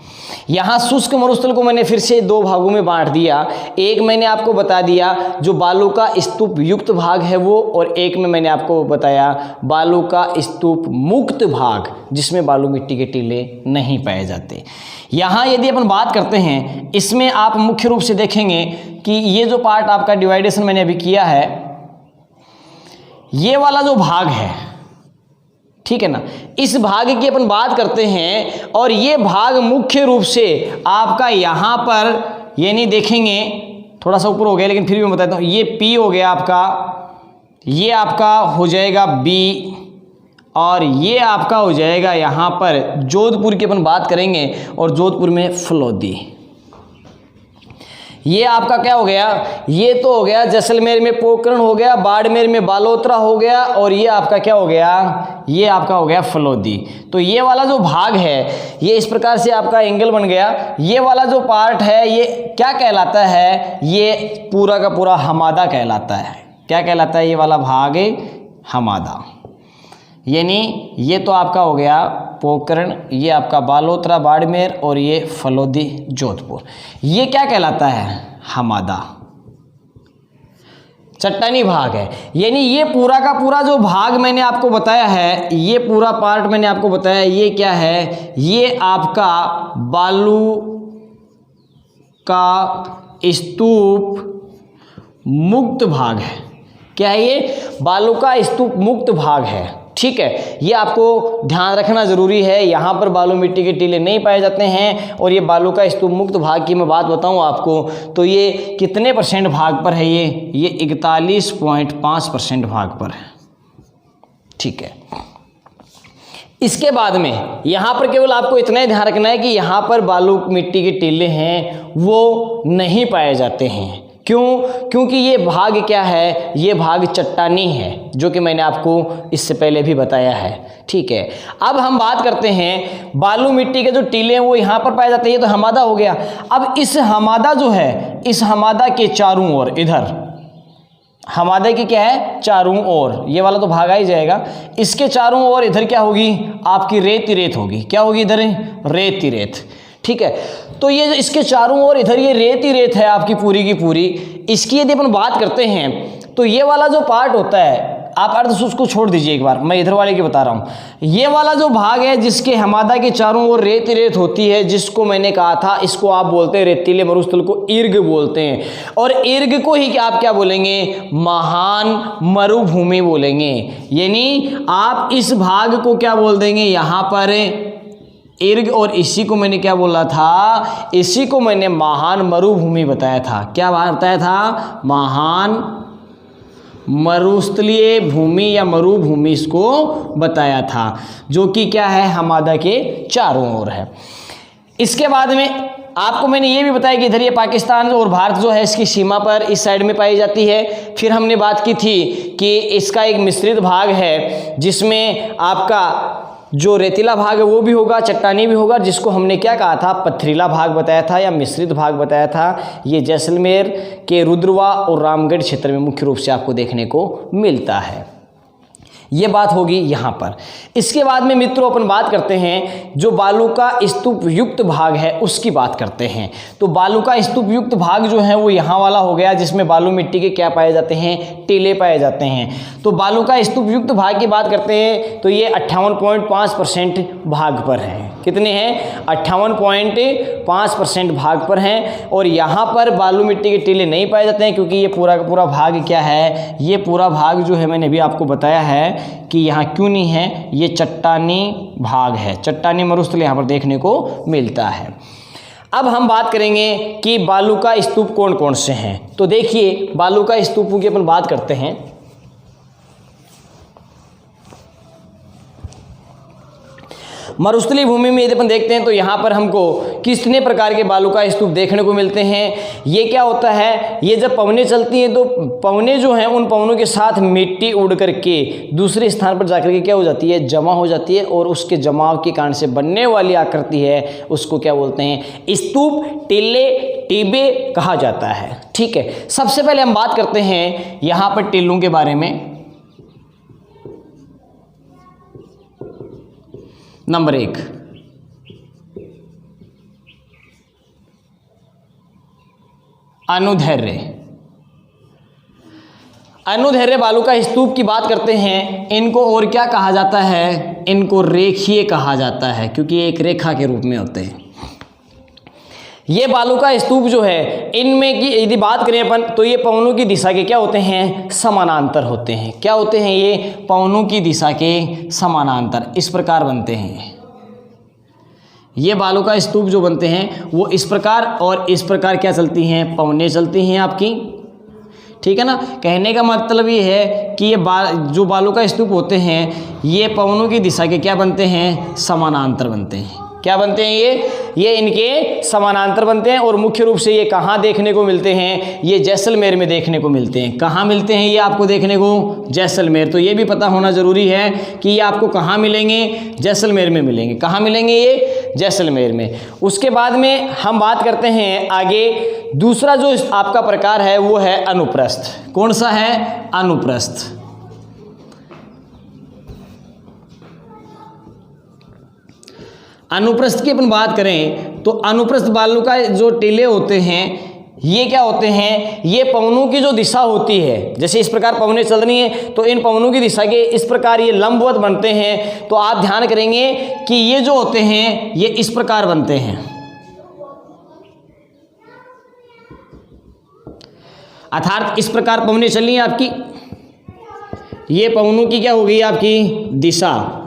Speaker 1: यहाँ शुष्क मरुस्थल को मैंने फिर से 2 भागों में बांट दिया। एक मैंने आपको बता दिया जो बालू का स्तूप युक्त भाग है वो, और एक में मैंने आपको बताया बालू का स्तूप मुक्त भाग, जिसमें बालू मिट्टी के टीले नहीं पाए जाते। यहाँ यदि अपन बात करते हैं, इसमें आप मुख्य रूप से देखेंगे कि ये जो पार्ट आपका डिवाइडेशन मैंने अभी किया है, ये वाला जो भाग है, ठीक है ना, इस भाग की अपन बात करते हैं। और ये भाग मुख्य रूप से आपका यहाँ पर यानी देखेंगे, थोड़ा सा ऊपर हो गया लेकिन फिर भी मैं बताता हूँ, ये P हो गया आपका, ये आपका हो जाएगा B, और ये आपका हो जाएगा यहाँ पर जोधपुर की अपन बात करेंगे, और जोधपुर में फलोदी। ये आपका क्या हो गया? ये तो हो गया जैसलमेर में पोखरण हो गया, बाड़मेर में बालोतरा हो गया, और ये आपका क्या हो गया? ये आपका हो गया फलोदी। तो ये वाला जो भाग है ये इस प्रकार से आपका एंगल बन गया। ये वाला जो पार्ट है ये क्या कहलाता है? ये पूरा का पूरा हमादा कहलाता है। क्या कहलाता है ये वाला भाग? हमादा। यानी ये तो आपका हो गया पोखरण, ये आपका बालोतरा बाड़मेर, और ये फलोदी जोधपुर। ये क्या कहलाता है? हमादा, चट्टानी भाग है। यानी ये पूरा का पूरा जो भाग मैंने आपको बताया है, ये पूरा पार्ट मैंने आपको बताया, ये क्या है? ये आपका बालू का स्तूप मुक्त भाग है। क्या है ये? बालू का स्तूप मुक्त भाग है। ठीक है, ये आपको ध्यान रखना जरूरी है। यहाँ पर बालू मिट्टी के टीले नहीं पाए जाते हैं। और ये बालू का स्तूप मुक्त भाग की मैं बात बताऊँ आपको, तो ये कितने % भाग पर है? ये 41.5% भाग पर है। ठीक है। इसके बाद में यहाँ पर केवल आपको इतना ही ध्यान रखना है कि यहाँ पर बालू मिट्टी के टीले हैं वो नहीं पाए जाते हैं। क्यों? क्योंकि ये भाग क्या है? ये भाग चट्टानी है, जो कि मैंने आपको इससे पहले भी बताया है। ठीक है। अब हम बात करते हैं बालू मिट्टी के जो टीले हैं वो यहाँ पर पाए जाते हैं। ये तो हमादा हो गया। अब इस हमादा जो है, इस हमादा के चारों ओर इधर हमादा की क्या है, चारों ओर, ये वाला तो भाग आ ही जाएगा। इसके चारों ओर इधर क्या होगी, आपकी रेत ही रेत होगी। क्या होगी इधर, रेत ही रेत। ठीक है, तो ये इसके चारों ओर इधर ये रेत ही रेत है आपकी पूरी की पूरी। इसकी यदि अपन बात करते हैं तो ये वाला जो पार्ट होता है, आप अर्ध शुष्क को छोड़ दीजिए एक बार, मैं इधर वाले की बता रहा हूँ। ये वाला जो भाग है जिसके हमादा के चारों ओर रेत रेत होती है, जिसको मैंने कहा था, इसको आप बोलते हैं रेतीले मरुस्थल को इर्ग बोलते हैं। और इर्ग को ही आप क्या बोलेंगे, महान मरुभूमि बोलेंगे। यानी आप इस भाग को क्या बोल देंगे यहाँ पर इर्ग, और इसी को मैंने क्या बोला था, इसी को मैंने महान मरुभूमि बताया था। क्या बताया था, महान मरुस्थलीय भूमि या मरुभूमि इसको बताया था, जो कि क्या है, हमादा के चारों ओर है। इसके बाद में आपको मैंने ये भी बताया कि इधर ये पाकिस्तान और भारत जो है इसकी सीमा पर इस साइड में पाई जाती है। फिर हमने बात की थी कि इसका एक मिश्रित भाग है जिसमें आपका जो रेतीला भाग है वो भी होगा, चट्टानी भी होगा, जिसको हमने क्या कहा था, पथरीला भाग बताया था या मिश्रित भाग बताया था। ये जैसलमेर के रुद्रवा और रामगढ़ क्षेत्र में मुख्य रूप से आपको देखने को मिलता है। ये बात होगी यहाँ पर। इसके बाद में मित्रों अपन बात करते हैं जो बालू का स्तूप युक्त भाग है उसकी बात करते हैं। तो बालू का स्तूप युक्त भाग जो है वो यहाँ वाला हो गया, जिसमें बालू मिट्टी के क्या पाए जाते हैं, टीले पाए जाते हैं। तो बालू का स्तूप युक्त भाग की बात करते हैं तो ये 58.5% भाग पर है। कितने हैं, 58.5% भाग पर हैं। और यहाँ पर बालू मिट्टी के टीले नहीं पाए जाते हैं, क्योंकि ये पूरा का पूरा भाग क्या है, ये पूरा भाग जो है मैंने अभी आपको बताया है कि यहाँ क्यों नहीं है, ये चट्टानी भाग है, चट्टानी मरुस्थल यहाँ पर देखने को मिलता है। अब हम बात करेंगे कि बालू का स्तूप कौन कौन से हैं। तो देखिए बालू का स्तूपों की अपन बात करते हैं। मरुस्थलीय भूमि में यदि अपन देखते हैं तो यहाँ पर हमको कितने प्रकार के बालू का स्तूप देखने को मिलते हैं। ये क्या होता है, ये जब पवनें चलती हैं तो पवनें जो हैं उन पवनों के साथ मिट्टी उड़ करके दूसरे स्थान पर जाकर के क्या हो जाती है, जमा हो जाती है। और उसके जमाव के कारण से बनने वाली आकृति है उसको क्या बोलते हैं, स्तूप, टीले, टीबे कहा जाता है। ठीक है, सबसे पहले हम बात करते हैं यहाँ पर टीलों के बारे में। नंबर 1, अनुदैर्घ्य। अनुदैर्घ्य बालू का स्तूप की बात करते हैं, इनको और क्या कहा जाता है, इनको रेखीय कहा जाता है, क्योंकि एक रेखा के रूप में होते हैं। ये बालू का स्तूप जो है, इनमें की यदि बात करें अपन तो ये पवनों की दिशा के क्या होते हैं, समानांतर होते हैं। क्या होते हैं, ये पवनों की दिशा के समानांतर इस प्रकार बनते हैं। ये बालू का स्तूप जो बनते हैं वो इस प्रकार और इस प्रकार क्या चलती हैं, पवनें चलती हैं आपकी। ठीक है ना, कहने का मतलब ये है कि ये जो बालू का स्तूप होते हैं ये पवनों की दिशा के क्या बनते हैं, समानांतर बनते हैं। क्या बनते हैं, ये इनके समानांतर बनते हैं। और मुख्य रूप से ये कहाँ देखने को मिलते हैं, ये जैसलमेर में देखने को मिलते हैं। कहाँ मिलते हैं ये आपको देखने को, जैसलमेर। तो ये भी पता होना ज़रूरी है कि ये आपको कहाँ मिलेंगे, जैसलमेर में मिलेंगे। कहाँ मिलेंगे ये, जैसलमेर में। उसके बाद में हम बात करते हैं आगे, दूसरा जो आपका प्रकार है वो है अनुप्रस्थ। कौन सा है, अनुप्रस्थ। अनुप्रस्थ की अपन बात करें तो अनुप्रस्थ बालू का जो टीले होते हैं ये क्या होते हैं, ये पवनों की जो दिशा होती है, जैसे इस प्रकार पवनें चल रही हैं तो इन पवनों की दिशा के इस प्रकार ये लंबवत बनते हैं। तो आप ध्यान करेंगे कि ये जो होते हैं ये इस प्रकार बनते हैं, अर्थात इस प्रकार पवनें चल रही हैं आपकी, ये पवनों की क्या हो गई आपकी दिशा।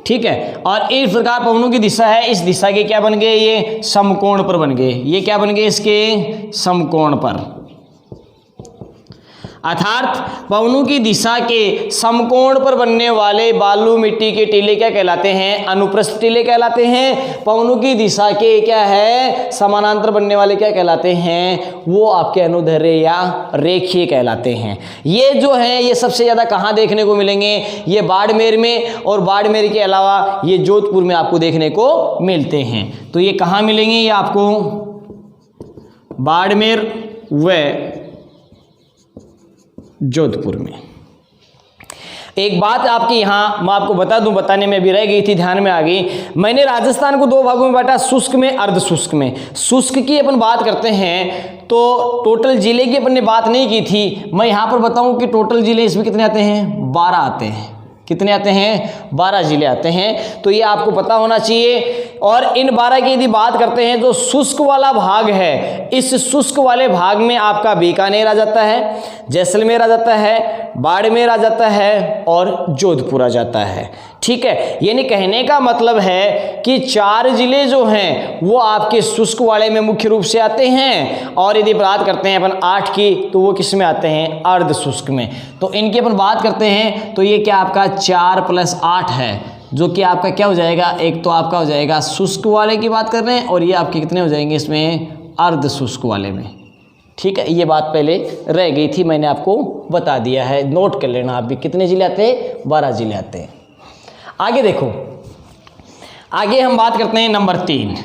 Speaker 1: ठीक है, और इस प्रकार पवनों की दिशा है, इस दिशा के क्या बन गए, ये समकोण पर बन गए। ये क्या बन गए, इसके समकोण पर। अर्थात पवनों की दिशा के समकोण पर बनने वाले बालू मिट्टी के टीले क्या कहलाते हैं, अनुप्रस्थ टीले कहलाते हैं। पवनों की दिशा के क्या है, समानांतर बनने वाले क्या कहलाते हैं, वो आपके अनुदैर्घ्य या रेखीय कहलाते हैं। ये जो है ये सबसे ज़्यादा कहाँ देखने को मिलेंगे, ये बाड़मेर में, और बाड़मेर के अलावा ये जोधपुर में आपको देखने को मिलते हैं। तो ये कहाँ मिलेंगे, ये आपको बाड़मेर व जोधपुर में। एक बात आपकी यहाँ मैं आपको बता दूं, बताने में भी रह गई थी, ध्यान में आ गई। मैंने राजस्थान को दो भागों में बांटा, शुष्क में, अर्ध शुष्क में। शुष्क की अपन बात करते हैं तो टोटल जिले की अपन ने बात नहीं की थी। मैं यहाँ पर बताऊं कि टोटल जिले इसमें कितने आते हैं, 12 आते हैं। कितने आते हैं, 12 जिले आते हैं, तो ये आपको पता होना चाहिए। और इन 12 की यदि बात करते हैं तो शुष्क वाला भाग है, इस शुष्क वाले भाग में आपका बीकानेर आ जाता है, जैसलमेर आ जाता है, बाड़मेर आ जाता है और जोधपुर आ जाता है। ठीक है, यानी कहने का मतलब है कि 4 जिले जो हैं वो आपके शुष्क वाले में मुख्य रूप से आते हैं, और यदि बात करते हैं अपन 8 की तो वो किस में आते हैं, अर्ध शुष्क में। तो इनकी अपन बात करते हैं तो ये क्या आपका 4 + 8 है, जो कि आपका क्या हो जाएगा, एक तो आपका हो जाएगा शुष्क वाले की बात कर रहे हैं, और ये आपके कितने हो जाएंगे इसमें, अर्ध शुष्क वाले में। ठीक है, ये बात पहले रह गई थी, मैंने आपको बता दिया है, नोट कर लेना आप भी। कितने जिले आते हैं, 12 जिले आते हैं। आगे देखो, आगे हम बात करते हैं नंबर 3।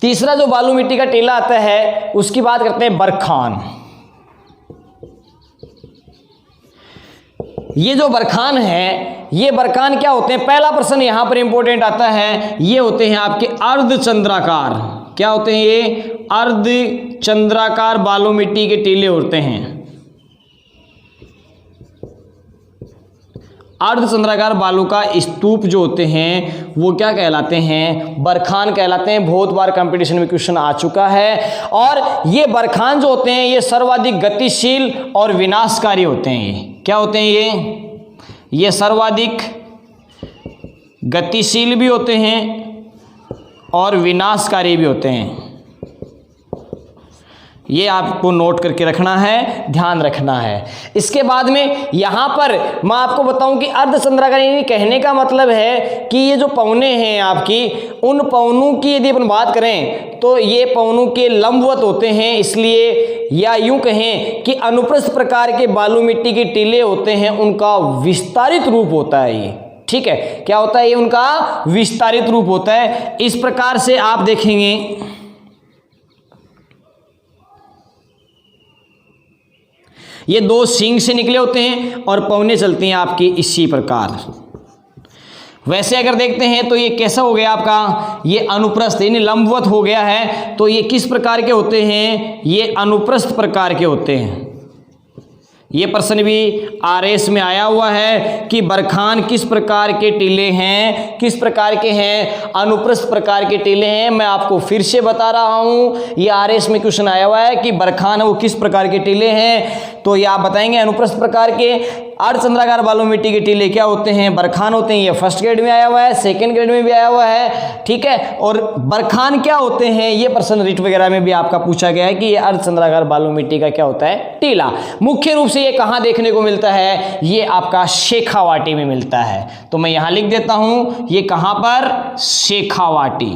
Speaker 1: तीसरा जो बालू मिट्टी का टीला आता है उसकी बात करते हैं बरखान। ये जो बरखान है, ये बरखान क्या होते हैं, पहला प्रश्न यहां पर इंपॉर्टेंट आता है, ये होते हैं आपके अर्धचंद्राकार। क्या होते हैं ये, अर्धचंद्राकार बालू मिट्टी के टीले होते हैं। अर्धचंद्राकार बालू का स्तूप जो होते हैं वो क्या कहलाते हैं, बरखान कहलाते हैं। बहुत बार कंपटीशन में क्वेश्चन आ चुका है। और ये बरखान जो होते हैं ये सर्वाधिक गतिशील और विनाशकारी होते हैं। ये क्या होते हैं, ये सर्वाधिक गतिशील भी होते हैं और विनाशकारी भी होते हैं। ये आपको नोट करके रखना है, ध्यान रखना है। इसके बाद में यहाँ पर मैं आपको बताऊं कि अर्धचंद्राकार, यानी कहने का मतलब है कि ये जो पौने हैं आपकी, उन पौनों की यदि अपन बात करें तो ये पौनों के लंबवत होते हैं, इसलिए, या यूं कहें कि अनुप्रस्थ प्रकार के बालू मिट्टी के टीले होते हैं, उनका विस्तारित रूप होता है ये। ठीक है, क्या होता है ये, उनका विस्तारित रूप होता है। इस प्रकार से आप देखेंगे, ये 2 सींग से निकले होते हैं और पौने चलती हैं आपकी इसी प्रकार। वैसे अगर देखते हैं तो ये कैसा हो गया आपका, ये अनुप्रस्थ यानी लंबवत हो गया है। तो ये किस प्रकार के होते हैं, ये अनुप्रस्थ प्रकार के होते हैं। ये प्रश्न भी आरएस में आया हुआ है कि बरखान किस प्रकार के टीले हैं, किस प्रकार के हैं, अनुप्रस्थ प्रकार के टीले हैं। मैं आपको फिर से बता रहा हूं, ये आरएस में क्वेश्चन आया हुआ है कि बरखान वो किस प्रकार के टीले हैं, तो ये आप बताएंगे अनुप्रस्थ प्रकार के। अर्धचंद्राकार बालू मिट्टी के टीले क्या होते हैं, बरखान होते हैं। ये फर्स्ट ग्रेड में आया हुआ है, सेकंड ग्रेड में भी आया हुआ है। ठीक है, और बरखान क्या होते हैं, ये प्रश्न रिट वगैरह में भी आपका पूछा गया है कि ये अर्धचंद्राकार बालू मिट्टी का क्या होता है, टीला। मुख्य रूप से ये कहां देखने को मिलता है, ये आपका शेखावाटी में मिलता है। तो मैं यहां लिख देता हूं, ये कहां पर, शेखावाटी।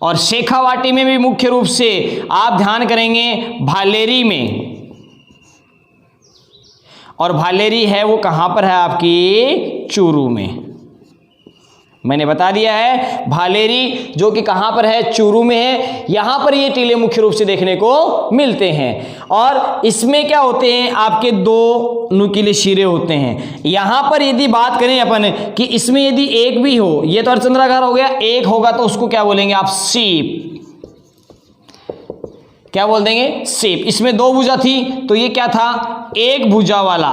Speaker 1: और शेखावाटी में भी मुख्य रूप से आप ध्यान करेंगे भालेरी में, और भालेरी है वो कहां पर है आपकी, चूरू में। मैंने बता दिया है, भालेरी जो कि कहां पर है, चूरू में है। यहां पर ये टीले मुख्य रूप से देखने को मिलते हैं। और इसमें क्या होते हैं, आपके 2 नुकीले शिरे होते हैं। यहां पर यदि बात करें अपन कि इसमें यदि एक भी हो, ये तो अर्धचंद्राकार हो गया, एक होगा तो उसको क्या बोलेंगे आप, सीप। क्या बोल देंगे, सीप। इसमें 2 भुजा थी तो ये क्या था, एक भुजा वाला,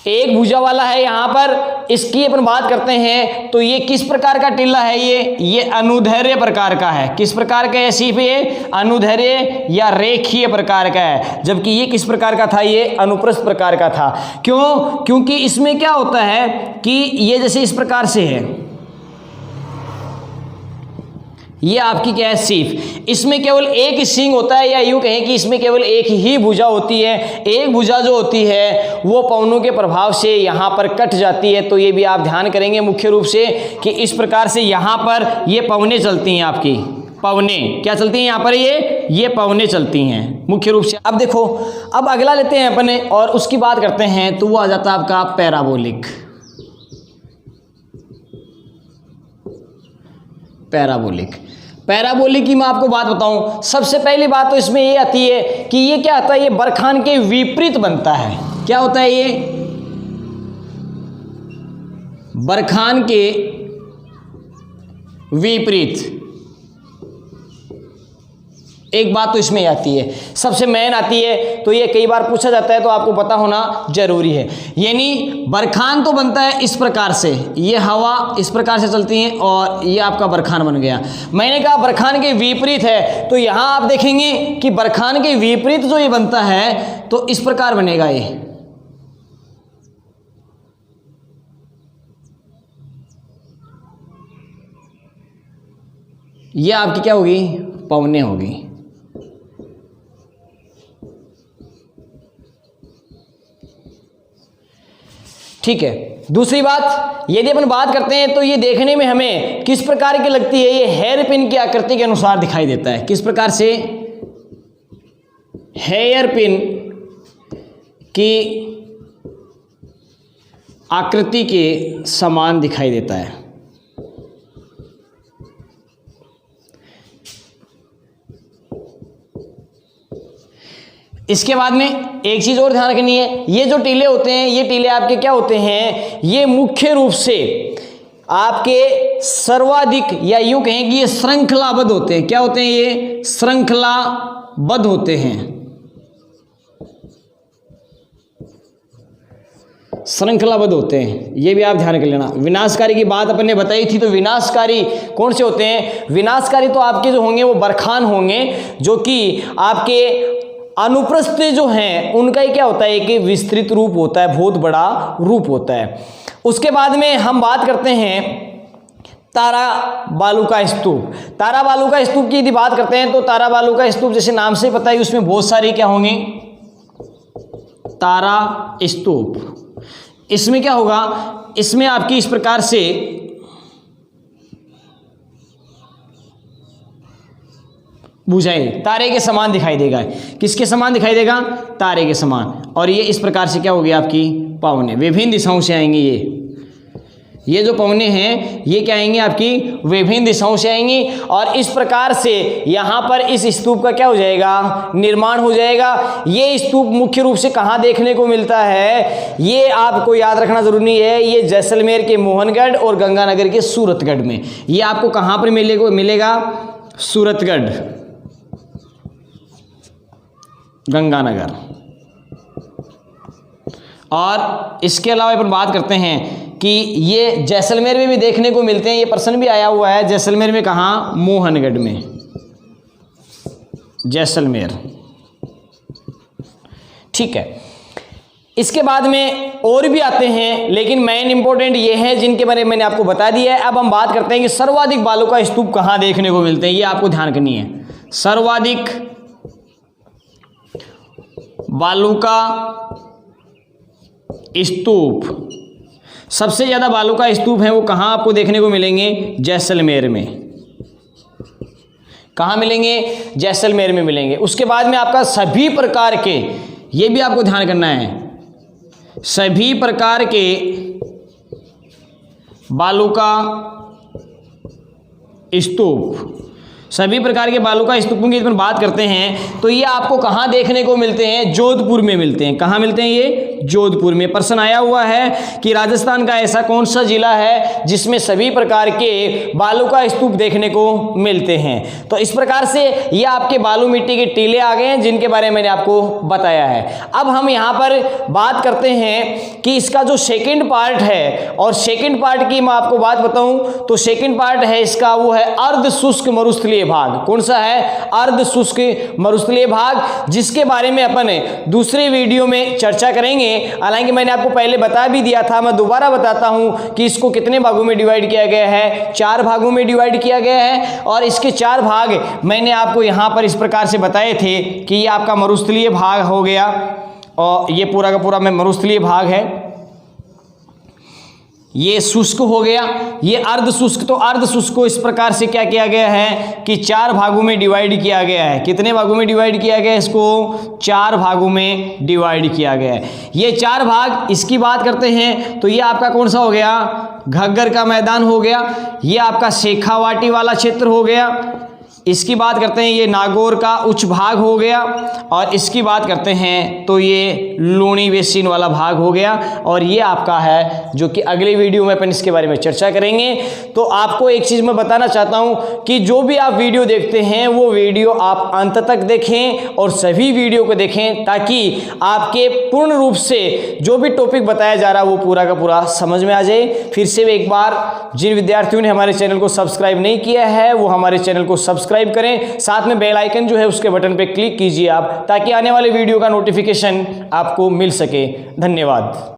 Speaker 1: एक भुजा वाला है। यहां पर इसकी अपन बात करते हैं तो ये किस प्रकार का टीला है, ये अनुदैर्घ्य प्रकार का है। किस प्रकार का है सीप, ये अनुदैर्घ्य या रेखीय प्रकार का है। जबकि ये किस प्रकार का था, ये अनुप्रस्थ प्रकार का था। क्यों, क्योंकि इसमें क्या होता है कि ये जैसे इस प्रकार से है, ये आपकी क्या है, सीप। इसमें केवल एक सींग होता है, या यूं कहें कि इसमें केवल एक ही भुजा होती है। एक भुजा जो होती है वो पौनों के प्रभाव से यहां पर कट जाती है। तो ये भी आप ध्यान करेंगे मुख्य रूप से कि इस प्रकार से यहां पर ये पौने चलती हैं आपकी, पवने क्या चलती हैं यहां पर, ये पवने चलती हैं मुख्य रूप से। अब देखो, अब अगला लेते हैं अपने और उसकी बात करते हैं तो वो आ जाता है आपका पैराबोलिक। पैराबोलिक, पैराबोलिक की मैं आपको बात बताऊं, सबसे पहली बात तो इसमें ये आती है कि ये क्या होता है, ये बरखान के विपरीत बनता है। क्या होता है ये? बरखान के विपरीत। एक बात तो इसमें आती है, सबसे मेन आती है, तो ये कई बार पूछा जाता है तो आपको पता होना जरूरी है। यानी बरखान तो बनता है इस प्रकार से, ये हवा इस प्रकार से चलती है और ये आपका बरखान बन गया। मैंने कहा बरखान के विपरीत है, तो यहां आप देखेंगे कि बरखान के विपरीत जो ये बनता है तो इस प्रकार बनेगा। ये आपकी क्या होगी? पवने होगी। ठीक है। दूसरी बात, यदि अपन बात करते हैं तो ये देखने में हमें किस प्रकार की लगती है? ये हेयर पिन की आकृति के अनुसार दिखाई देता है। किस प्रकार से? हेयर पिन की आकृति के समान दिखाई देता है। इसके बाद में एक चीज और ध्यान रखनी है, ये जो टीले होते हैं, ये टीले आपके क्या होते हैं? ये मुख्य रूप से आपके सर्वाधिक, या यूं कहें कि ये श्रृंखलाबद्ध होते हैं। क्या होते हैं? ये श्रृंखलाबद्ध होते हैं। श्रृंखलाबद्ध होते हैं, ये भी आप ध्यान कर लेना। विनाशकारी की बात अपन ने बताई थी, तो विनाशकारी कौन से होते हैं? विनाशकारी तो आपके जो होंगे वो बरखान होंगे, जो कि आपके अनुप्रस्थ जो हैं उनका ही क्या होता है? एक विस्तृत रूप होता है, बहुत बड़ा रूप होता है। उसके बाद में हम बात करते हैं तारा बालू का स्तूप। तारा बालू का स्तूप की यदि बात करते हैं तो तारा बालू का स्तूप जैसे नाम से पता है, उसमें बहुत सारे क्या होंगे? तारा स्तूप। इसमें क्या होगा? इसमें आपकी इस प्रकार से बुझाई तारे के समान दिखाई देगा। किसके समान दिखाई देगा? तारे के समान। और ये इस प्रकार से क्या होगी? आपकी पवने विभिन्न दिशाओं से आएंगी। ये जो पवने हैं ये क्या आएंगी? आपकी विभिन्न दिशाओं से आएंगी। और इस प्रकार से यहाँ पर इस स्तूप का क्या हो जाएगा? निर्माण हो जाएगा। ये स्तूप मुख्य रूप से कहाँ देखने को मिलता है? ये आपको याद रखना जरूरी है। ये जैसलमेर के मोहनगढ़ और गंगानगर के सूरतगढ़ में। ये आपको कहाँ पर मिलेगा? सूरतगढ़, गंगानगर। और इसके अलावा अपन बात करते हैं कि ये जैसलमेर में भी देखने को मिलते हैं। ये प्रश्न भी आया हुआ है, जैसलमेर में कहाँ? मोहनगढ़ में, जैसलमेर। ठीक है। इसके बाद में और भी आते हैं, लेकिन मेन इंपॉर्टेंट ये है जिनके बारे में मैंने आपको बता दिया है। अब हम बात करते हैं कि सर्वाधिक बालू का स्तूप कहाँ देखने को मिलते हैं। ये आपको ध्यान करनी है। सर्वाधिक बालू का स्तूप, सबसे ज्यादा बालू का स्तूप है वो कहां आपको देखने को मिलेंगे? जैसलमेर में। कहां मिलेंगे? जैसलमेर में मिलेंगे। उसके बाद में आपका सभी प्रकार के, ये भी आपको ध्यान करना है, सभी प्रकार के बालू का स्तूप, सभी प्रकार के बालू का स्तूपों की बात करते हैं तो ये आपको कहाँ देखने को मिलते हैं? जोधपुर में मिलते हैं। कहाँ मिलते हैं? ये जोधपुर में। प्रश्न आया हुआ है कि राजस्थान का ऐसा कौन सा जिला है जिसमें सभी प्रकार के बालू का स्तूप देखने को मिलते हैं। तो इस प्रकार से ये आपके बालू मिट्टी के टीले आ गए हैं जिनके बारे में मैंने आपको बताया है। अब हम यहाँ पर बात करते हैं कि इसका जो सेकेंड पार्ट है, और सेकेंड पार्ट की मैं आपको बात बताऊं तो सेकेंड पार्ट है इसका, वो है अर्ध शुष्क मरुस्थलीय भाग। कौन सा है? अर्ध शुष्क मरुस्थलीय भाग, जिसके बारे में अपन दूसरे वीडियो में चर्चा करेंगे। हालांकि मैंने आपको पहले बता भी दिया था, मैं दोबारा बताता हूं कि इसको कितने भागों में डिवाइड किया गया है? 4 भागों में डिवाइड किया गया है। और इसके 4 भाग मैंने आपको यहां पर इस प्रकार से बताए थे कि ये आपका मरुस्थलीय भाग हो गया, और ये पूरा का पूरा में मरुस्थलीय भाग है। ये शुष्क हो गया, ये अर्ध शुष्क। तो अर्ध शुष्क को इस प्रकार से क्या किया गया है कि 4 भागों में डिवाइड किया गया है। कितने भागों में डिवाइड किया गया है? इसको 4 भागों में डिवाइड किया गया है। ये 4 भाग, इसकी बात करते हैं तो ये आपका कौन सा हो गया? घग्गर का मैदान हो गया, ये आपका शेखावाटी वाला क्षेत्र हो गया, इसकी बात करते हैं, ये नागौर का उच्च भाग हो गया। और इसकी बात करते हैं तो ये लूणी बेसिन वाला भाग हो गया। और ये आपका है जो कि अगले वीडियो में अपन इसके बारे में चर्चा करेंगे। तो आपको एक चीज़ मैं बताना चाहता हूं कि जो भी आप वीडियो देखते हैं वो वीडियो आप अंत तक देखें और सभी वीडियो को देखें, ताकि आपके पूर्ण रूप से जो भी टॉपिक बताया जा रहा है वो पूरा का पूरा समझ में आ जाए। फिर से एक बार जिन विद्यार्थियों ने हमारे चैनल को सब्सक्राइब नहीं किया है वो हमारे चैनल को सब्सक्राइब करें, साथ में बेल आइकन जो है उसके बटन पे क्लिक कीजिए आप, ताकि आने वाले वीडियो का नोटिफिकेशन आपको मिल सके। धन्यवाद।